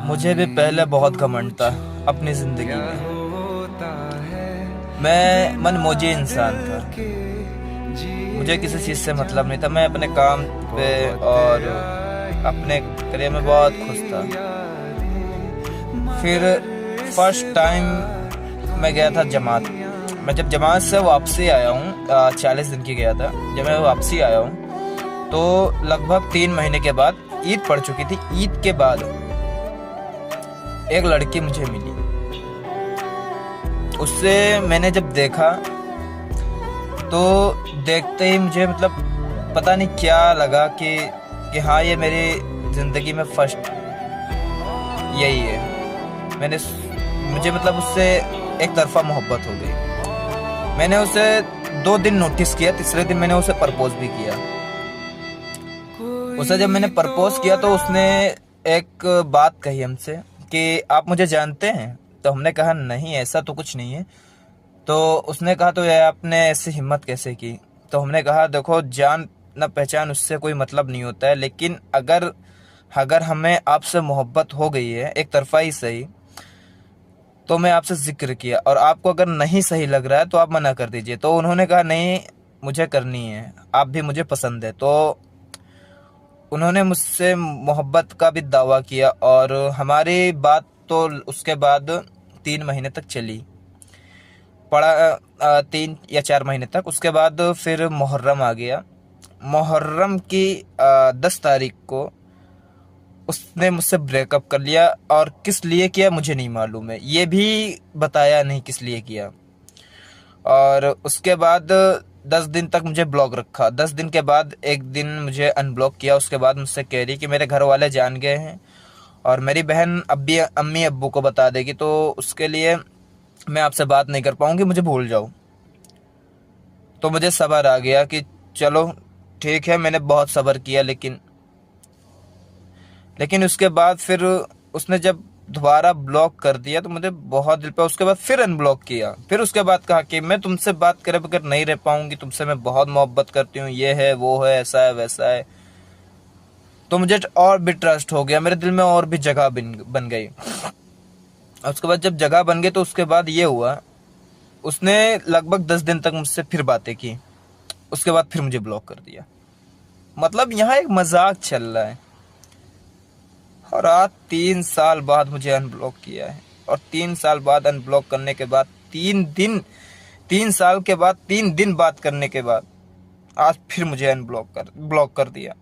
मुझे भी पहले बहुत घमंड था अपनी ज़िंदगी में। मैं मनमौजी इंसान था, मुझे किसी चीज़ से मतलब नहीं था। मैं अपने काम पे और अपने करियर में बहुत खुश था। फिर फर्स्ट टाइम मैं गया था जमात। मैं जब जमात से वापसी आया हूँ, 40 दिन की गया था। जब मैं वापसी आया हूँ तो लगभग 3 महीने के बाद ईद पड़ चुकी थी। ईद के बाद एक लड़की मुझे मिली। उससे मैंने जब देखा तो देखते ही मुझे मतलब पता नहीं क्या लगा कि हाँ, ये मेरी ज़िंदगी में फर्स्ट यही है। मुझे मतलब उससे एक तरफा मोहब्बत हो गई। मैंने उसे 2 दिन नोटिस किया, तीसरे दिन मैंने उसे प्रपोज भी किया। उसे जब मैंने प्रपोज किया तो उसने एक बात कही हमसे कि आप मुझे जानते हैं? तो हमने कहा नहीं, ऐसा तो कुछ नहीं है। तो उसने कहा तो यार आपने ऐसी हिम्मत कैसे की? तो हमने कहा देखो, जान न पहचान उससे कोई मतलब नहीं होता है, लेकिन अगर हमें आपसे मोहब्बत हो गई है, एक तरफा ही सही, तो मैं आपसे जिक्र किया और आपको अगर नहीं सही लग रहा है तो आप मना कर दीजिए। तो उन्होंने कहा नहीं, मुझे करनी है, आप भी मुझे पसंद है। तो उन्होंने मुझसे मोहब्बत का भी दावा किया और हमारी बात तो उसके बाद 3 महीने तक चली पड़ा, 3 या 4 महीने तक। उसके बाद फिर मुहर्रम आ गया। मुहर्रम की 10 तारीख को उसने मुझसे ब्रेकअप कर लिया और किस लिए किया मुझे नहीं मालूम है, ये भी बताया नहीं किस लिए किया। और उसके बाद 10 दिन तक मुझे ब्लॉक रखा। 10 दिन के बाद एक दिन मुझे अनब्लॉक किया। उसके बाद मुझसे कह रही कि मेरे घर वाले जान गए हैं और मेरी बहन अम्मी अब्बू को बता देगी, तो उसके लिए मैं आपसे बात नहीं कर पाऊंगी, मुझे भूल जाओ। तो मुझे सब्र आ गया कि चलो ठीक है, मैंने बहुत सब्र किया। लेकिन उसके बाद फिर उसने जब दोबारा ब्लॉक कर दिया तो मुझे बहुत दिल पे। उसके बाद फिर अनब्लॉक किया। फिर उसके बाद कहा कि मैं तुमसे बात करे बगैर नहीं रह पाऊंगी, तुमसे मैं बहुत मोहब्बत करती हूँ, ये है वो है, ऐसा है वैसा है। तो मुझे और भी ट्रस्ट हो गया, मेरे दिल में और भी जगह बन गई। उसके बाद जब जगह बन गई तो उसके बाद ये हुआ, उसने लगभग 10 दिन तक मुझसे फिर बातें की। उसके बाद फिर मुझे ब्लॉक कर दिया। मतलब यहाँ एक मजाक चल रहा है और आज 3 साल बाद मुझे अनब्लॉक किया है। और 3 साल बाद अनब्लॉक करने के बाद 3 साल के बाद 3 दिन बात करने के बाद आज फिर मुझे ब्लॉक कर दिया।